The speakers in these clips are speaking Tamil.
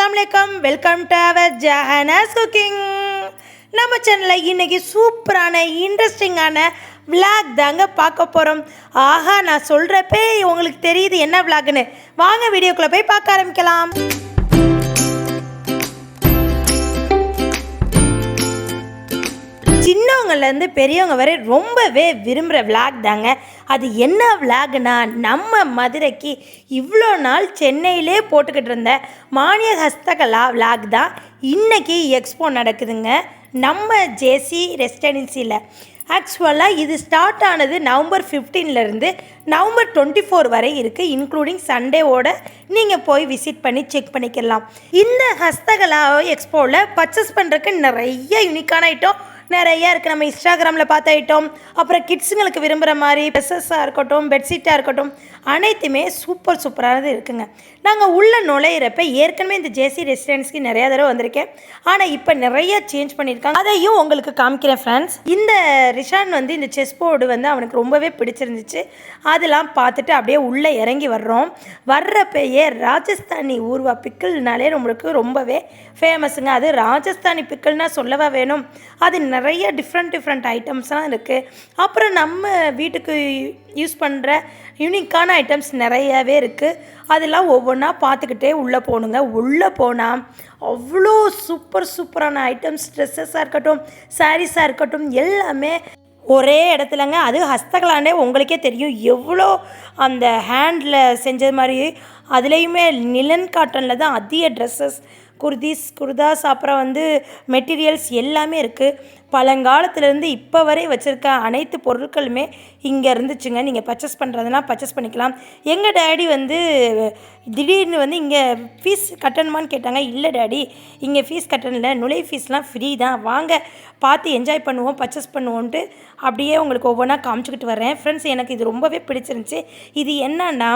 अस्सलामुअलैकुम welcome to our Jahanas cooking. நம்ம சேனலில் இன்றைக்கி சூப்பரான இன்ட்ரெஸ்டிங்கான விளாக் தாங்க பார்க்க போகிறோம். ஆஹா, நான் சொல்கிறப்பே உங்களுக்கு தெரியுது என்ன விளாக்னு. வாங்க வீடியோக்குள்ளே போய் பார்க்க ஆரம்பிக்கலாம். சின்னவங்கலேருந்து பெரியவங்க வரை ரொம்பவே விரும்புகிற விளாக் தாங்க. அது என்ன விளாக்னா, நம்ம மதுரைக்கு இவ்வளோ நாள் சென்னையிலே போட்டுக்கிட்டு இருந்த மானிய ஹஸ்தகலா விளாக் தான். இன்றைக்கி எக்ஸ்போ நடக்குதுங்க நம்ம ஜேசி ரெசிடென்சியில். ஆக்சுவலாக இது ஸ்டார்ட் ஆனது நவம்பர் 15லேருந்து நவம்பர் 24 வரை இருக்குது. இன்க்ளூடிங் சண்டேவோட நீங்கள் போய் விசிட் பண்ணி செக் பண்ணிக்கலாம். இந்த ஹஸ்தகலா எக்ஸ்போவில் பர்ச்சேஸ் பண்ணுறதுக்கு நிறைய யூனிக்கான ஐட்டம் நிறையா இருக்குது. நம்ம இன்ஸ்டாகிராமில் பார்த்த ஐட்டம், அப்புறம் கிட்ஸுங்களுக்கு விரும்புகிற மாதிரி ட்ரெஸ்ஸஸாக இருக்கட்டும், பெட்ஷீட்டாக இருக்கட்டும், அனைத்துமே சூப்பரானது இருக்குங்க. நாங்கள் உள்ளே நுழையிறப்ப ஏற்கனவே இந்த ஜேசி ரெசிடென்ஸ்க்கு நிறையா தடவை வந்திருக்கேன். ஆனால் இப்போ நிறைய சேஞ்ச் பண்ணியிருக்காங்க. அதையும் உங்களுக்கு காமிக்கிறேன் ஃப்ரெண்ட்ஸ். இந்த ரிஷான் வந்து இந்த செஸ் போர்டு வந்து அவனுக்கு ரொம்பவே பிடிச்சிருந்துச்சு. அதெல்லாம் பார்த்துட்டு அப்படியே உள்ளே இறங்கி வர்றோம். வர்றப்பயே ராஜஸ்தானி ஊர்வா பிக்கிள்னாலே நம்மளுக்கு ரொம்பவே ஃபேமஸுங்க. அது ராஜஸ்தானி பிக்கிள்னால் சொல்லவா வேணும். அது நிறைய டிஃப்ரெண்ட் ஐட்டம்ஸ்லாம் இருக்குது. அப்புறம் நம்ம வீட்டுக்கு யூஸ் பண்ணுற யூனிக்கான ஐட்டம்ஸ் நிறையாவே இருக்குது. அதெல்லாம் ஒவ்வொன்றா பார்த்துக்கிட்டே உள்ளே போகணுங்க. உள்ளே போனால் அவ்வளோ சூப்பரான ஐட்டம்ஸ், ட்ரெஸ்ஸஸாக இருக்கட்டும், சாரீஸாக இருக்கட்டும், எல்லாமே ஒரே இடத்துலங்க. அது ஹஸ்தகலாண்டே உங்களுக்கே தெரியும் எவ்வளோ அந்த ஹேண்டில் செஞ்சது மாதிரி. அதுலேயுமே நிலன் காட்டனில் தான் அதிக ட்ரெஸ்ஸஸ், குர்தாஸ், அப்புறம் வந்து மெட்டீரியல்ஸ் எல்லாமே இருக்குது. பழங்காலத்துலேருந்து இப்போ வரை வச்சுருக்க அனைத்து பொருட்களுமே இங்கே இருந்துச்சுங்க. நீங்கள் பர்ச்சேஸ் பண்ணுறதுனா பர்ச்சேஸ் பண்ணிக்கலாம். எங்கள் டேடி வந்து திடீர்னு வந்து இங்கே ஃபீஸ் கட்டணுமான்னு கேட்டாங்க. இல்லை டேடி, இங்கே ஃபீஸ் கட்டணும்ல, நுழை ஃபீஸ்லாம் ஃப்ரீ தான், வாங்க பார்த்து என்ஜாய் பண்ணுவோம், பர்ச்சேஸ் பண்ணுவோன்ட்டு அப்படியே உங்களுக்கு ஒவ்வொன்றா காமிச்சிக்கிட்டு வரேன். ஃப்ரெண்ட்ஸ், எனக்கு இது ரொம்பவே பிடிச்சிருந்துச்சி. இது என்னன்னா,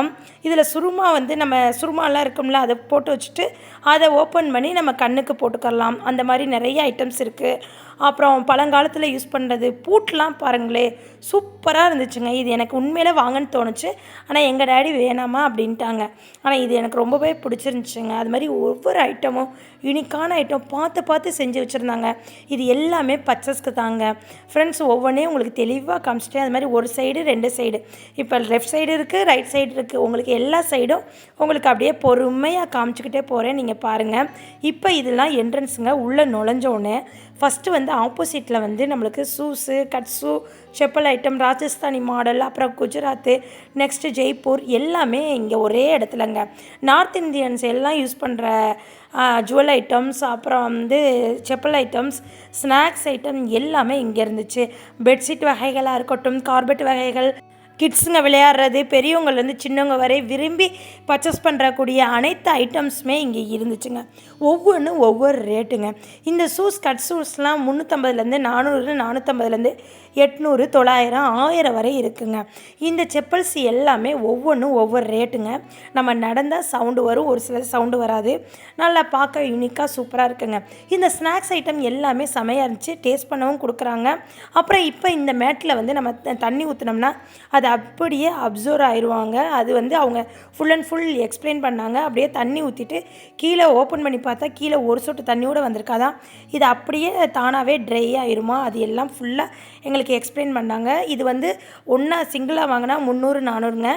இதில் சுருமா வந்து நம்ம சுருமாலாம் இருக்கும்ல, அதை போட்டு வச்சுட்டு அதை ஓப்பன் பண்ணி நம்ம கண்ணுக்கு போட்டுக்கலாம். அந்த மாதிரி நிறைய ஐட்டம்ஸ் இருக்குது. அப்புறம் பழங்காலத்தில் யூஸ் பண்ணுறது பூட்லாம் பாருங்களே, சூப்பராக இருந்துச்சுங்க. இது எனக்கு உண்மையிலே வாங்கன்னு தோணுச்சு. ஆனால் எங்கள் டேடி வேணாமா அப்படின்ட்டாங்க. ஆனால் இது எனக்கு ரொம்பவே பிடிச்சிருந்துச்சுங்க. அது மாதிரி ஒவ்வொரு ஐட்டமும் யூனிக்கான ஐட்டம் பார்த்து செஞ்சு வச்சுருந்தாங்க. இது எல்லாமே பர்ச்சேஸ்க்கு தாங்க ஃப்ரெண்ட்ஸ். ஒவ்வொன்றே உங்களுக்கு தெளிவாக காமிச்சிட்டேன். அது மாதிரி ஒரு சைடு 2 சைடு, இப்போ லெஃப்ட் சைடு இருக்குது, ரைட் சைடு இருக்குது. உங்களுக்கு எல்லா சைடும் உங்களுக்கு அப்படியே பொறுமையாக காமிச்சிக்கிட்டே போகிறேன், நீங்கள் பாருங்கள். இப்போ இதெல்லாம் என்ட்ரன்ஸுங்க. உள்ளே நுழைஞ்சோடனே ஃபஸ்ட்டு வந்து ஆப்போசிட்டில் வந்து நம்மளுக்கு shoes, cuts, chappal item, Rajasthani model, அப்புறம் குஜராத்து, நெக்ஸ்ட்டு ஜெய்ப்பூர், எல்லாமே இங்கே ஒரே இடத்துலங்க. நார்த் இந்தியன்ஸ் எல்லாம் யூஸ் பண்ணுற ஜுவல் ஐட்டம்ஸ், அப்புறம் வந்து செப்பல் ஐட்டம்ஸ், ஸ்நாக்ஸ் ஐட்டம் எல்லாமே இங்கே இருந்துச்சு. பெட்ஷீட் வகைகளாக இருக்கட்டும், கார்பெட் வகைகள், கிட்ஸுங்க விளையாடுறது, பெரியவங்கள்லேருந்து சின்னவங்க வரை விரும்பி பர்ச்சேஸ் பண்ணுறக்கூடிய அனைத்து ஐட்டம்ஸுமே இங்கே இருந்துச்சுங்க. ஒவ்வொன்றும் ஒவ்வொரு ரேட்டுங்க. இந்த கட் ஷூஸ்லாம் 350லேருந்து 400, 450லேருந்து 800, 900, 1000 வரை இருக்குங்க. இந்த செப்பல்ஸ் எல்லாமே ஒவ்வொன்றும் ஒவ்வொரு ரேட்டுங்க. நம்ம நடந்தால் சவுண்டு வரும், ஒரு சில சவுண்டு வராது. நல்லா பார்க்க யூனிக்காக சூப்பராக இருக்குங்க. இந்த ஸ்நாக்ஸ் ஐட்டம் எல்லாமே செமையாக இருந்துச்சு. டேஸ்ட் பண்ணவும் கொடுக்குறாங்க. அப்புறம் இப்போ இந்த மேட்டில் வந்து நம்ம தண்ணி ஊற்றினோம்னா அது அப்படியே அப்சர்வ் ஆயிடுவாங்க. அது வந்து அவங்க ஃபுல் அண்ட் ஃபுல் எக்ஸ்பிளைன் பண்ணாங்க. அப்படியே தண்ணி ஊற்றிட்டு கீழே ஓப்பன் பண்ணி பார்த்தா கீழே ஒரு சொட்டு தண்ணியோடு வந்திருக்காதான். இது அப்படியே தானாகவே ட்ரை ஆயிருமா, அது எல்லாம் ஃபுல்லாக எங்களுக்கு எக்ஸ்பிளைன் பண்ணாங்க. இது வந்து ஒன்றா சிங்கிளாக வாங்கினா 300, 400ங்க,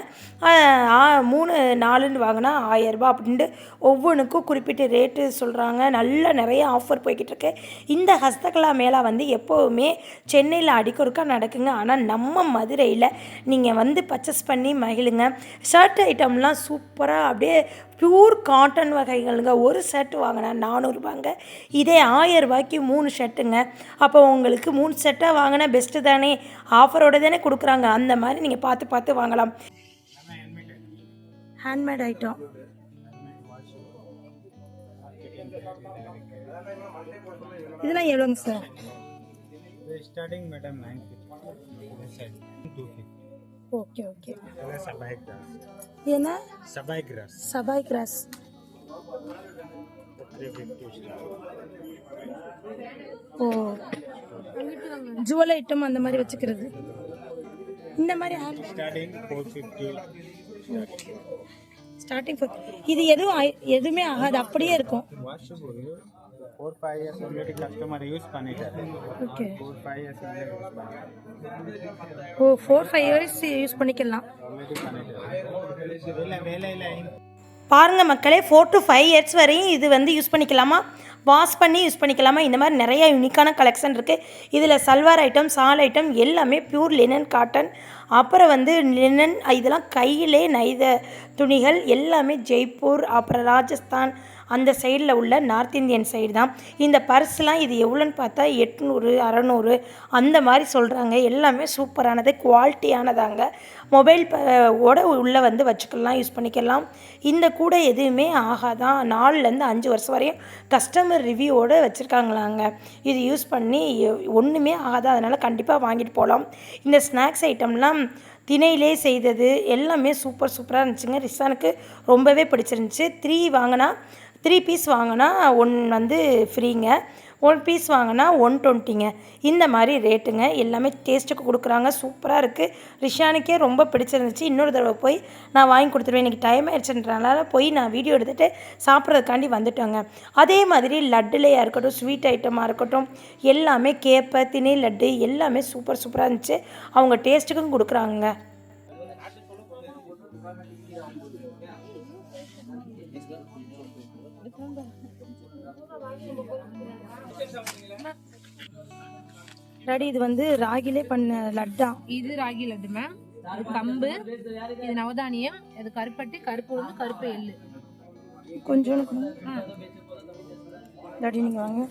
3, 4ன்னு வாங்கினா 1000 ரூபா அப்படின்ட்டு ஒவ்வொன்றுக்கும் குறிப்பிட்ட ரேட்டு சொல்கிறாங்க. நல்ல நிறைய ஆஃபர் போய்கிட்டு இருக்கு. இந்த ஹஸ்தகலா மேளா வந்து எப்போவுமே சென்னையில் அடிக்கொருக்கா நடக்குங்க. ஆனால் நம்ம மதுரையில் நீங்கள் வந்து பர்ச்சேஸ் பண்ணி மகிழுங்க. ஷர்ட் ஐட்டம்லாம் சூப்பராக அப்படியே ப்யூர் காட்டன் வகைகளுங்க. ஒரு ஷர்ட் வாங்கினா 400 ரூபாங்க. இதே 1000 ரூபாய்க்கு 3 ஷர்ட்டுங்க. அப்போ உங்களுக்கு 3 ஷர்ட்டாக வாங்கினா பெஸ்ட்டு தானே, ஆஃபரோடு தானே கொடுக்குறாங்க. அந்த மாதிரி நீங்கள் பார்த்து வாங்கலாம். ஹேண்ட்மேட் ஐட்டம் இதெல்லாம் எவ்வளோங்க சார்? Starting madam 950. ஓகே. என்ன சபாய் கிராஸ் 350. ஓ, ஜுவல் ஐட்டம் அந்த மாதிரி வச்சுக்கிறது. இந்த மாதிரி ஸ்டார்டிங் 450. ஸ்டார்டிங் இது எதுவுமே ஆகாது, அப்படியே இருக்கும். washable 4-5 years already customer use பண்ணிட்டாரு. ஓகே. 4-5 years already use பண்ணிட்டாரு. ஓ 4-5 இயர்ஸ் யூஸ் பண்ணிக்கலாம். already பண்ணிட்டாரு. வேலையில பாருங்கள் மக்களே, 4 to 5 இயர்ஸ் வரையும் இது வந்து யூஸ் பண்ணிக்கலாமா, வாஷ் பண்ணி யூஸ் பண்ணிக்கலாமா. இந்த மாதிரி நிறைய யூனிக்கான கலெக்ஷன் இருக்குது. இதில் சல்வார் ஐட்டம், சால் ஐட்டம் எல்லாமே பியூர் லினன் காட்டன். அப்புறம் வந்து லினன் இதெல்லாம் கையிலே நெய்த துணிகள் எல்லாமே ஜெய்ப்பூர், அப்புறம் ராஜஸ்தான் அந்த சைடில் உள்ள நார்த் இந்தியன் சைடு தான். இந்த பர்ஸ்லாம் இது எவ்வளோன்னு பார்த்தா 800 600 அந்த மாதிரி சொல்கிறாங்க. எல்லாமே சூப்பரானது, குவாலிட்டியானதாங்க. மொபைல் ஓட உள்ளே வந்து வச்சுக்கலாம், யூஸ் பண்ணிக்கலாம். இந்த கூடை எதுவுமே ஆகாதான். 4லேருந்து 5 வருஷம் வரையும் கஸ்டமர் ரிவ்யூவோடு வச்சுருக்காங்களாங்க. இது யூஸ் பண்ணி ஒன்றுமே ஆகாதான். அதனால் கண்டிப்பாக வாங்கிட்டு போகலாம். இந்த ஸ்நாக்ஸ் ஐட்டம்லாம் திணையிலே செய்தது எல்லாமே சூப்பராக இருந்துச்சுங்க. ரிசானுக்கு ரொம்பவே பிடிச்சிருந்துச்சு. 3 பீஸ் வாங்கினா 1 வந்து ஃப்ரீங்க, 1 பீஸ் வாங்கினா 120ங்க. இந்த மாதிரி ரேட்டுங்க. எல்லாமே டேஸ்ட்டுக்கு கொடுக்குறாங்க, சூப்பராக இருக்குது. ரிஷானுக்கே ரொம்ப பிடிச்சிருந்துச்சு. இன்னொரு தடவை போய் நான் வாங்கி கொடுத்துருவேன். இன்றைக்கி டைம் ஆயிடுச்சுன்றனால போய் நான் வீடியோ எடுத்துகிட்டு சாப்பிட்றதுக்காண்டி வந்துட்டோங்க. அதே மாதிரி லட்டுலையாக இருக்கட்டும், ஸ்வீட் ஐட்டமாக இருக்கட்டும், எல்லாமே கேப்பை, திணை லட்டு எல்லாமே சூப்பராக இருந்துச்சு. அவங்க டேஸ்ட்டுக்கும் கொடுக்குறாங்க. டாடி இது வந்து ராகிலே பண்ண லட்டா. இது ராகி லட்டு மேம். இது கம்பு, இது நவதானியம், இது கருப்பட்டி, கருப்பு உளுந்து, கருப்பு எள்ளு. கொஞ்சம் டாடி நீங்கள் வாங்க,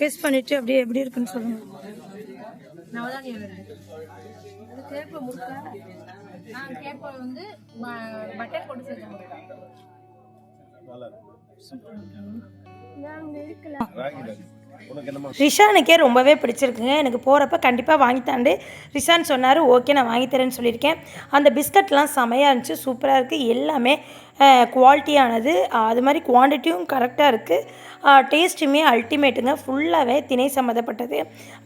டேஸ்ட் பண்ணிவிட்டு அப்படியே எப்படி இருக்குன்னு சொல்லுங்கள். நவதானியம் லட்டு. இது கேப்பை முறுக்க, கேப்பை வந்து பட்டர் போட்டு செஞ்சாங்க. ரிஷானுக்கே ரொம்பவே பிடிச்சிருக்குங்க. எனக்கு போகிறப்ப கண்டிப்பாக வாங்கித்தாண்டு ரிஷான் சொன்னார். ஓகே நான் வாங்கித்தரேன்னு சொல்லியிருக்கேன். அந்த பிஸ்கட்லாம் செமையாக இருந்துச்சு, சூப்பராக இருக்குது. எல்லாமே குவாலிட்டியானது, அது மாதிரி குவான்டிட்டியும் கரெக்டாக இருக்குது. டேஸ்ட்டுமே அல்டிமேட்டுங்க. ஃபுல்லாகவே திணை சம்மந்தப்பட்டது.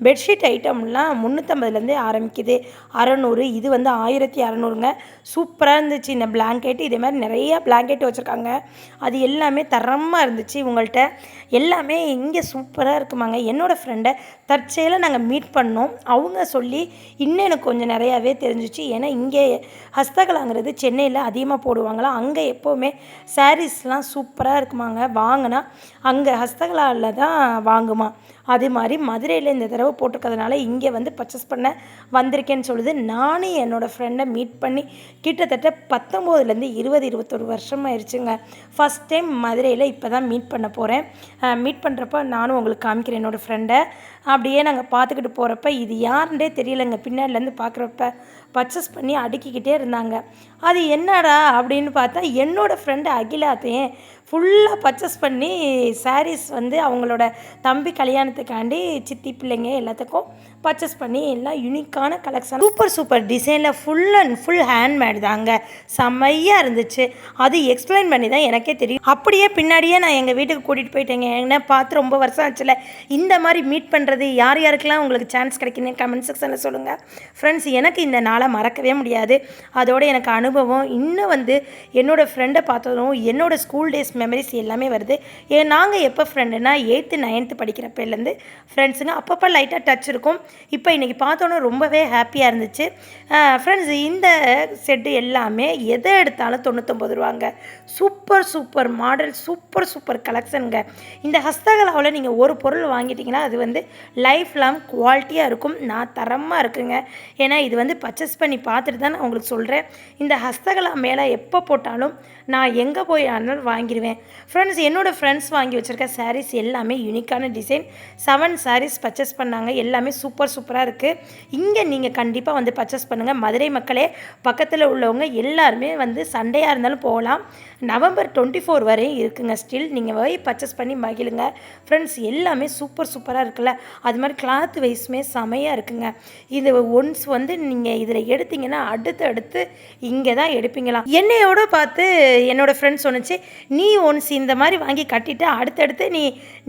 பெட்ஷீட் ஐட்டம்லாம் 350லேருந்து ஆரம்பிக்குது, 600. இது வந்து 1600ங்க. சூப்பராக இருந்துச்சு இந்த பிளாங்கெட். இதே மாதிரி நிறையா பிளாங்கெட் வச்சுருக்காங்க. அது எல்லாமே தரமாக இருந்துச்சு. உங்கள்கிட்ட எல்லாமே இங்கே சூப்பராக இருக்குமாங்க. என்னோடய ஃப்ரெண்டை தற்செயலாக நாங்கள் மீட் பண்ணோம். அவங்க சொல்லி இன்னும் எனக்கு கொஞ்சம் நிறையாவே தெரிஞ்சிச்சு. ஏன்னா இங்கே ஹஸ்தகலாங்கிறது சென்னையில் அதிகமாக போடுவாங்களாம். அங்கே எப்போவுமே சாரீஸ்லாம் சூப்பராக இருக்குமாங்க. வாங்கினா அங்கே ஹஸ்தகலாவில் தான் வாங்குமா. அதே மாதிரி மதுரையில் இந்த தடவை போட்டிருக்கிறதுனால இங்கே வந்து பர்ச்சேஸ் பண்ண வந்திருக்கேன்னு சொல்லுது. நானும் என்னோடய ஃப்ரெண்டை மீட் பண்ணி கிட்டத்தட்ட 19லேருந்து 20-21 வருஷம் ஆயிடுச்சுங்க. ஃபஸ்ட் டைம் மதுரையில் இப்போ தான் மீட் பண்ண போகிறேன். மீட் பண்ணுறப்ப நானும் உங்களுக்கு காமிக்கிறேன் என்னோடய ஃப்ரெண்டை. அப்படியே நாங்கள் பார்த்துக்கிட்டு போகிறப்ப இது யாருன்றே தெரியலைங்க. பின்னாடிலேருந்து பார்க்குறப்ப பர்ச்சேஸ் பண்ணி அடுக்கிக்கிட்டே இருந்தாங்க. அது என்னடா அப்படின்னு பார்த்தா என்னோடய ஃப்ரெண்டு அகிலாத்தையும் ஃபுல்லாக பர்ச்சேஸ் பண்ணி சாரீஸ் வந்து அவங்களோட தம்பி கல்யாணத்துக்காண்டி சித்தி பிள்ளைங்க எல்லாத்துக்கும் பர்ச்சேஸ் பண்ணி எல்லாம் யூனிக்கான கலெக்ஷன், சூப்பர் டிசைனில் ஃபுல் அண்ட் ஃபுல் ஹேண்ட்மேட் தாங்க. செம்மையாக இருந்துச்சு. அது எக்ஸ்பிளைன் பண்ணி தான் எனக்கே தெரியும். அப்படியே பின்னாடியே நான் எங்கள் வீட்டுக்கு கூட்டிகிட்டு போயிட்டேங்க. என்ன பார்த்து ரொம்ப வருஷம் ஆச்சுல. இந்த மாதிரி மீட் பண்ணுறது யாருக்கெல்லாம் உங்களுக்கு சான்ஸ் கிடைக்குன்னு கமெண்ட் செக்ஷனில் சொல்லுங்கள் ஃப்ரெண்ட்ஸ். எனக்கு இந்த நாளை மறக்கவே முடியாது. அதோட எனக்கு அனுபவம் இன்னும் வந்து என்னோடய ஃப்ரெண்டை பார்த்ததும் என்னோடய ஸ்கூல் டேஸ் மெமரிஸ் எல்லாமே வருது. நாங்கள் எப்போ ஃப்ரெண்டுனா 8th 9th படிக்கிறப்பலேருந்து ஃப்ரெண்ட்ஸுங்க. அப்பப்போ லைட்டாக டச் இருக்கும். இப்போ இன்றைக்கி பார்த்தோன்னே ரொம்பவே ஹாப்பியாக இருந்துச்சு ஃப்ரெண்ட்ஸ். இந்த செட்டு எல்லாமே எதை எடுத்தாலும் 99 ரூபாங்க. சூப்பர் மாடல், சூப்பர் கலெக்ஷனுங்க. இந்த ஹஸ்தகலாவில் நீங்கள் ஒரு பொருள் வாங்கிட்டீங்கன்னா அது வந்து லைஃப் லாங் குவாலிட்டியாக இருக்கும். நான் தரமாக இருக்குங்க. ஏன்னா இது வந்து பர்ச்சேஸ் பண்ணி பார்த்துட்டு தான் நான் உங்களுக்கு சொல்கிறேன். இந்த ஹஸ்தகலா மேலே எப்போ போட்டாலும் நான் எங்கே போய் ஆனாலும் வாங்கிடுவேன் ஃப்ரெண்ட்ஸ். என்னோடய ஃப்ரெண்ட்ஸ் வாங்கி வச்சுருக்க சாரீஸ் எல்லாமே யூனிக்கான டிசைன். 7 சாரீஸ் பர்ச்சேஸ் பண்ணாங்க. எல்லாமே சூப்பராக இருக்குது. இங்கே நீங்கள் கண்டிப்பாக வந்து பர்ச்சேஸ் பண்ணுங்கள். மதுரை மக்களே, பக்கத்தில் உள்ளவங்க எல்லாருமே வந்து சண்டையாக இருந்தாலும் போகலாம். November 24 வரையும் இருக்குங்க. ஸ்டில் நீங்கள் போய் பர்ச்சேஸ் பண்ணி மகிழுங்க ஃப்ரெண்ட்ஸ். எல்லாமே சூப்பராக இருக்குல்ல. அது மாதிரி கிளாத் வைஸுமே செமையாக இருக்குங்க. இது ஒன்ஸ் வந்து நீங்கள் இதில் எடுத்தீங்கன்னா அடுத்து இங்கே தான் எடுப்பீங்களாம். என்னையோட பார்த்து என்னோடய ஃப்ரெண்ட்ஸ் சொன்னிச்சு, நீ ஒன்ஸ் இந்த மாதிரி வாங்கி கட்டிட்டு அடுத்தடுத்து நீ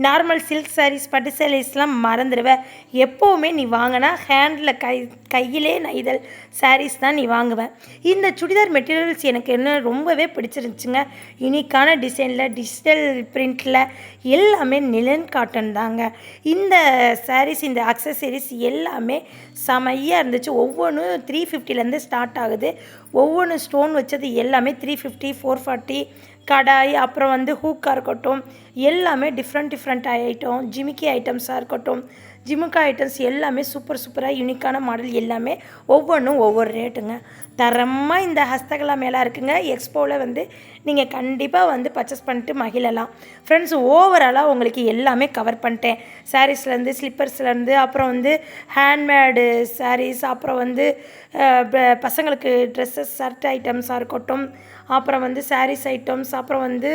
நார்மல் சில்க் சாரீஸ் பட்டு சாரீஸ்லாம் மறந்துடுவ. எப்போவுமே நீ வாங்கினா ஹேண்டில் கையிலே நெய்தல் சாரீஸ் தான் நீ வாங்குவேன். இந்த சுடிதார் மெட்டீரியல்ஸ் எனக்கு என்ன ரொம்பவே பிடிச்சிருந்துச்சுங்க. யூனிக்கான டிசைனில் டிஜிட்டல் பிரிண்டில் எல்லாமே நிலன் காட்டன் தாங்க. இந்த சாரீஸ் இந்த அக்சசரிஸ் எல்லாமே செமையாக இருந்துச்சு. ஒவ்வொன்றும் 350லேருந்து ஸ்டார்ட் ஆகுது. ஒவ்வொன்று ஸ்டோன் வச்சது எல்லாமே 350 440 கடாய், அப்புறம் வந்து ஹூக்காக இருக்கட்டும், எல்லாமே டிஃப்ரெண்ட் ஐட்டம். ஜிமிக்கி ஐட்டம்ஸாக இருக்கட்டும், ஜிமுக்கா ஐட்டம்ஸ் எல்லாமே சூப்பராக யூனிக்கான மாடல் எல்லாமே ஒவ்வொன்றும் ஒவ்வொரு ரேட்டுங்க. தரமாக இந்த ஹஸ்தகலா மேலே இருக்குங்க. எக்ஸ்போவில் வந்து நீங்கள் கண்டிப்பாக வந்து பர்ச்சேஸ் பண்ணிட்டு மகிழலாம். ஃப்ரெண்ட்ஸ், ஓவராலாக உங்களுக்கு எல்லாமே கவர் பண்ணிட்டேன். சாரீஸ்லேருந்து ஸ்லிப்பர்ஸ்லேருந்து அப்புறம் வந்து ஹேண்ட்மேடு சாரீஸ், அப்புறம் வந்து பசங்களுக்கு ட்ரெஸ்ஸஸ் ஷர்ட் ஐட்டம்ஸாக இருக்கட்டும், அப்புறம் வந்து சாரீஸ் ஐட்டம்ஸ், அப்புறம் வந்து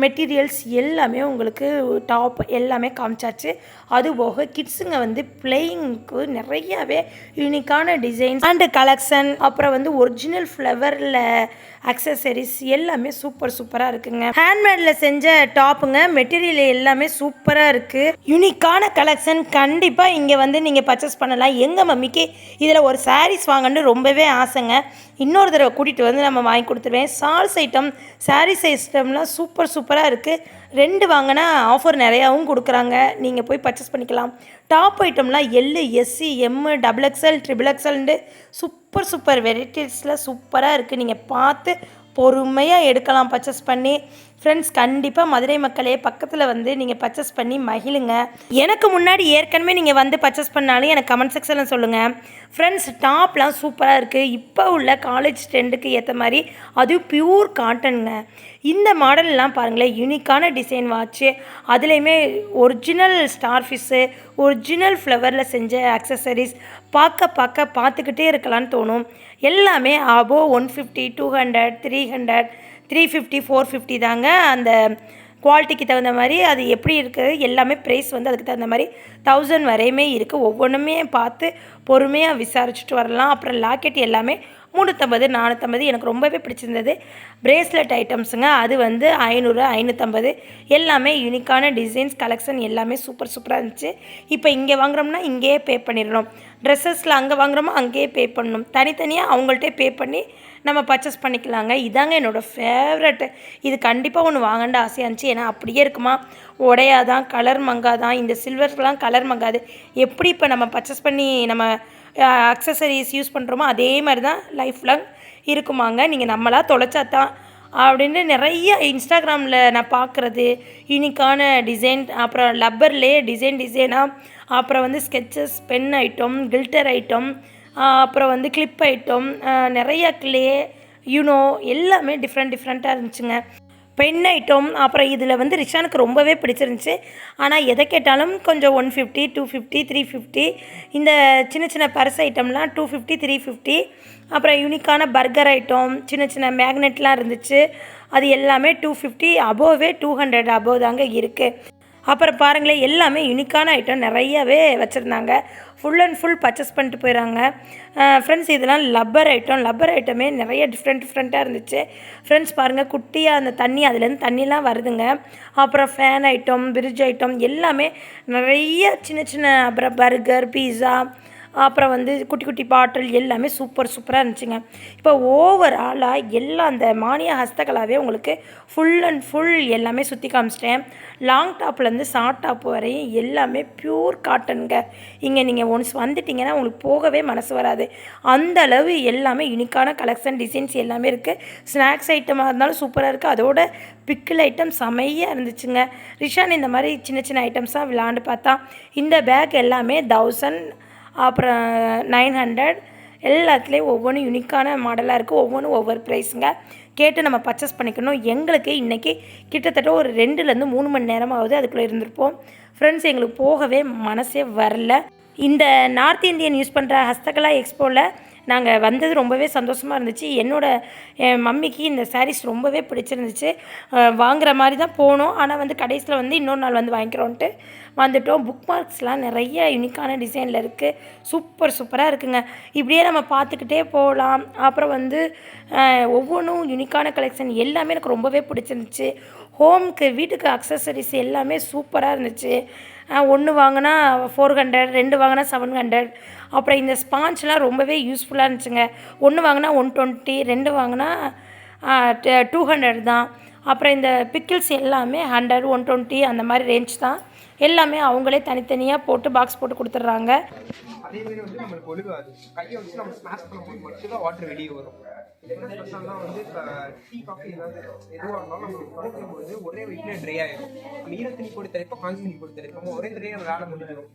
மெட்டீரியல்ஸ் எல்லாமே உங்களுக்கு டாப் எல்லாமே காமிச்சாச்சு. அதுபோக கிட்ஸுங்க வந்து பிளேயிங்க்கு நிறையாவே யூனிக்கான டிசைன்ஸ் அண்டு கலெக்ஷன், அப்புறம் வந்து ஒரிஜினல் ஃப்ளவரில் அக்சசரிஸ் எல்லாமே சூப்பராக இருக்குங்க. ஹேண்ட்மேடில் செஞ்ச டாப்புங்க. மெட்டீரியல் எல்லாமே சூப்பராக இருக்குது. யூனிக்கான கலெக்ஷன். கண்டிப்பாக இங்கே வந்து நீங்கள் பர்ச்சேஸ் பண்ணலாம். எங்கள் மம்மிக்கு இதில் ஒரு சாரீஸ் வாங்கன்னு ரொம்பவே ஆசைங்க. இன்னொரு தடவை கூட்டிகிட்டு வந்து நம்ம வாங்கி கொடுத்துருவேன். சால்ஸ் ஐட்டம் சாரீஸ் ஐட்டம்லாம் சூப்பராக இருக்குது. 2 வாங்கினா ஆஃபர் நிறையாவும் கொடுக்குறாங்க. நீங்கள் போய் பர்ச்சேஸ் பண்ணிக்கலாம். டாப் ஐட்டம்லாம் எல், எஸ்சி, எம், XXL, XXLன்ட்டு சூப்பர் வெரைட்டிஸில் சூப்பராக இருக்குது. நீங்கள் பார்த்து பொறுமையாக எடுக்கலாம் பர்ச்சேஸ் பண்ணி. ஃப்ரெண்ட்ஸ், கண்டிப்பாக மதுரை மக்களே பக்கத்தில் வந்து நீங்கள் பர்ச்சேஸ் பண்ணி மகிழுங்க. எனக்கு முன்னாடி ஏற்கனவே நீங்கள் வந்து பர்ச்சேஸ் பண்ணாலும் எனக்கு கமெண்ட் செக்ஷனில் சொல்லுங்கள். ஃப்ரெண்ட்ஸ், டாப்லாம் சூப்பராக இருக்குது. இப்போ உள்ள காலேஜ் ட்ரெண்டுக்கு ஏற்ற மாதிரி அதுவும் பியூர் காட்டனுங்க. இந்த மாடல்லாம் பாருங்களேன், யூனிக்கான டிசைன் வாட்ச்சு, அதுலேயுமே ஒரிஜினல் ஸ்டார் ஃபிஷ்ஷு, ஒரிஜினல் ஃப்ளவரில் செஞ்ச அக்சசரிஸ் பார்த்துக்கிட்டே இருக்கலான்னு தோணும். எல்லாமே அபோவ் 150 200 300 350 450 தாங்க. அந்த குவாலிட்டிக்கு தகுந்த மாதிரி அது எப்படி இருக்குது எல்லாமே ப்ரைஸ் வந்து அதுக்கு தகுந்த மாதிரி 1000 வரையுமே இருக்குது. ஒவ்வொன்றுமே பார்த்து பொறுமையாக விசாரிச்சுட்டு வரலாம். அப்புறம் லாக்கெட் எல்லாமே 350 450 எனக்கு ரொம்பவே பிடிச்சிருந்தது. பிரேஸ்லெட் ஐட்டம்ஸுங்க, அது வந்து 500 550 எல்லாமே யூனிக்கான டிசைன்ஸ் கலெக்ஷன் எல்லாமே சூப்பராக இருந்துச்சு. இப்போ இங்கே வாங்குகிறோம்னா இங்கேயே பே பண்ணிடணும். ட்ரெஸ்ஸஸில் அங்கே வாங்குகிறோமோ அங்கேயே பே பண்ணணும். தனித்தனியாக அவங்கள்ட்டே பே பண்ணி நம்ம பர்ச்சேஸ் பண்ணிக்கலாங்க. இதாங்க என்னோடய ஃபேவரெட்டு. இது கண்டிப்பாக ஒன்று வாங்கண்ட ஆசையாக இருந்துச்சு. ஏன்னா அப்படியே இருக்குமா, உடையாதான், கலர் மங்காதான். இந்த சில்வர்லாம் கலர் மங்காது. எப்படி இப்போ நம்ம பர்ச்சேஸ் பண்ணி நம்ம அக்சசரிஸ் யூஸ் பண்ணுறோமோ அதே மாதிரி தான் லைஃப் லாங் இருக்குமாங்க. நீங்கள் நம்மளா தொலைச்சாதான் அப்படின்னு நிறைய இன்ஸ்டாகிராமில் நான் பார்க்குறது யூனிக்கான டிசைன், அப்புறம் லப்பர்லேயே டிசைனாக, அப்புறம் வந்து sketches, pen item, glitter item, அப்புறம் வந்து கிளிப் ஐட்டம், நிறையா கிளே யூனோ எல்லாமே டிஃப்ரெண்ட்டாக இருந்துச்சுங்க. பென் ஐட்டம், அப்புறம் இதில் வந்து ரிஷானுக்கு ரொம்பவே பிடிச்சிருந்துச்சு. ஆனால் எதை கேட்டாலும் கொஞ்சம் 150 250 350. இந்த சின்ன பர்ஸ் ஐட்டம்லாம் 250 350. அப்புறம் யூனிக்கான பர்கர் ஐட்டம், சின்ன மேக்னெட்லாம் இருந்துச்சு. அது எல்லாமே 250 அபோவே 200 அபோவ் தாங்க இருக்குது. அப்புறம் பாருங்களேன், எல்லாமே யூனிக்கான ஐட்டம் நிறையவே வச்சுருந்தாங்க. ஃபுல் அண்ட் ஃபுல் பர்ச்சேஸ் பண்ணிட்டு போயிடறாங்க. ஃப்ரெண்ட்ஸ், இதெல்லாம் லப்பர் ஐட்டமே நிறைய டிஃப்ரெண்ட்டாக இருந்துச்சு. ஃப்ரெண்ட்ஸ் பாருங்கள், குட்டியாக அந்த தண்ணி, அதுலேருந்து தண்ணிலாம் வருதுங்க. அப்புறம் ஃபேன் ஐட்டம், பிரிட்ஜ் ஐட்டம் எல்லாமே நிறைய சின்ன அப்புறம் பர்கர், பீஸா, அப்புறம் வந்து குட்டி பாட்டில் எல்லாமே சூப்பராக இருந்துச்சுங்க. இப்போ ஓவராலாக எல்லாம் அந்த மானியா ஹஸ்தகலாவே உங்களுக்கு ஃபுல் அண்ட் ஃபுல் எல்லாமே சுற்றி காமிச்சிட்டேன். லாங் டாப்லேருந்து ஷார்ட் டாப் வரையும் எல்லாமே ப்யூர் காட்டனுங்க. இங்கே நீங்கள் ஒன்ஸ் வந்துட்டிங்கன்னா உங்களுக்கு போகவே மனசு வராது. அந்த அளவு எல்லாமே யூனிக்கான கலெக்ஷன் டிசைன்ஸ் எல்லாமே இருக்குது. ஸ்நாக்ஸ் ஐட்டமாக இருந்தாலும் சூப்பராக இருக்குது. அதோட பிக்கிள் ஐட்டம் செமையாக இருந்துச்சுங்க. ரிஷான் இந்த மாதிரி சின்ன ஐட்டம்ஸாக விளாண்டு பார்த்தா. இந்த பேக் எல்லாமே 1000, அப்புறம் 900 எல்லாத்துலேயும் ஒவ்வொன்றும் யூனிக்கான மாடலாக இருக்குது. ஒவ்வொன்றும் ஒவ்வொரு ப்ரைஸுங்க. கேட்டு நம்ம பர்ச்சேஸ் பண்ணிக்கணும். எங்களுக்கு இன்றைக்கி கிட்டத்தட்ட ஒரு 2லேருந்து 3 மணி நேரமாவது அதுக்குள்ளே இருந்திருப்போம். ஃப்ரெண்ட்ஸ், எங்களுக்கு போகவே மனசே வரல. இந்த நார்த் இந்தியன் யூஸ் பண்ணுற ஹஸ்தகலா எக்ஸ்போவில் நாங்கள் வந்தது ரொம்பவே சந்தோஷமாக இருந்துச்சு. என் மம்மிக்கு இந்த சாரீஸ் ரொம்பவே பிடிச்சிருந்துச்சு. வாங்குகிற மாதிரி தான் போனோம். ஆனால் வந்து கடைசியில் வந்து இன்னொரு நாள் வந்து வாங்கிக்கிறோன்ட்டு வந்துவிட்டோம். புக் மார்க்ஸ்லாம் நிறைய யூனிக்கான டிசைனில் இருக்குது. சூப்பராக இருக்குங்க. இப்படியே நம்ம பார்த்துக்கிட்டே போகலாம். அப்புறம் வந்து ஒவ்வொன்றும் யூனிக்கான கலெக்ஷன் எல்லாமே எனக்கு ரொம்பவே பிடிச்சிருந்துச்சு. ஹோம்க்கு வீட்டுக்கு அக்சசரிஸ் எல்லாமே சூப்பராக இருந்துச்சு. ஒன்று வாங்கினா 400, 2 வாங்கினா 700. அப்புறம் இந்த ஸ்பான்ச்லாம் ரொம்பவே யூஸ்ஃபுல்லாக இருந்துச்சுங்க. ஒன்று வாங்கினா 120, 2 வாங்கினா 200 தான். அப்புறம் இந்த பிக்கிள்ஸ் எல்லாமே 100, 120 அந்த மாதிரி ரேஞ்ச் தான். எல்லாமே அவங்களே தனித்தனியாக போட்டு பாக்ஸ் போட்டு கொடுத்துட்றாங்க. அதேமாரி வந்து நம்மளுக்கு ஒழுகாது. கையை வச்சு நம்ம ஸ்மாஷ் பண்ணும்போது மட்டும்தான் வாட்டர் வெளியே வரும். என்ன ஸ்பெஷல்னால் வந்து இப்போ டீ காஃபி ஏதாவது எதுவாக இருந்தாலும் நம்மளுக்கு குறைக்கும்போது ஒரே வெயிட்டில் ட்ரை ஆகிடும். ஈரத்தண்ணி போட்டு தெளிப்போம், காஞ்சி தண்ணி போட்டு தெளிப்போம், ஒரே ட்ரையாக வேலை முடிஞ்சிடும்.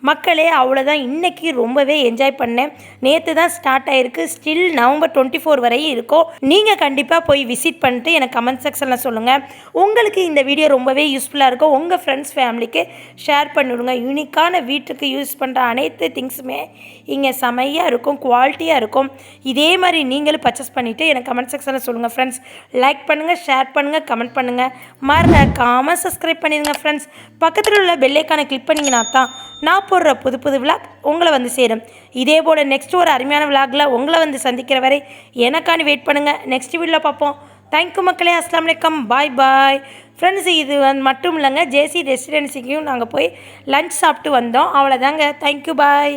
மக்களே அவ்வளோதான், இன்றைக்கி ரொம்பவே என்ஜாய் பண்ணேன். நேற்று தான் ஸ்டார்ட் ஆகிருக்கு, ஸ்டில் நவம்பர் 24 வரையும் இருக்கும். நீங்கள் கண்டிப்பாக போய் விசிட் பண்ணிட்டு எனக்கு கமெண்ட் செக்ஷனில் சொல்லுங்கள். உங்களுக்கு இந்த வீடியோ ரொம்பவே யூஸ்ஃபுல்லாக இருக்கும். உங்கள் ஃப்ரெண்ட்ஸ் ஃபேமிலிக்கு ஷேர் பண்ணிவிடுங்க. யூனிக்கான வீட்டுக்கு யூஸ் பண்ணுற அனைத்து திங்ஸுமே இங்கே செமையாக இருக்கும், குவாலிட்டியாக இருக்கும். இதே மாதிரி நீங்களும் பர்ச்சேஸ் பண்ணிவிட்டு எனக்கு கமெண்ட் செக்ஷனில் சொல்லுங்கள் ஃப்ரெண்ட்ஸ். லைக் பண்ணுங்கள், ஷேர் பண்ணுங்கள், கமெண்ட் பண்ணுங்கள். மறக்காமல் சப்ஸ்கிரைப் பண்ணிடுங்க ஃப்ரெண்ட்ஸ். பக்கத்தில் உள்ள பெல்லைக்கான கிளிக் பண்ணிங்கன்னா தான் நான் போடுற புது புது விளாக் உங்களை வந்து சேரும். இதே போல் நெக்ஸ்ட் ஒரு அருமையான விளாகில் உங்களை வந்து சந்திக்கிற வரை எனக்கான வெயிட் பண்ணுங்கள். நெக்ஸ்ட் வீடியோவில் பார்ப்போம். தேங்க்யூ மக்களே. அஸ்ஸலாமு அலைக்கும். பாய் பாய் ஃப்ரெண்ட்ஸ். இது மட்டும் இல்லைங்க, ஜேசி ரெசிடென்சிக்கும் நாங்கள் போய் லஞ்ச் சாப்பிட்டு வந்தோம். அவ்வளோதாங்க. தேங்க்யூ, பாய்.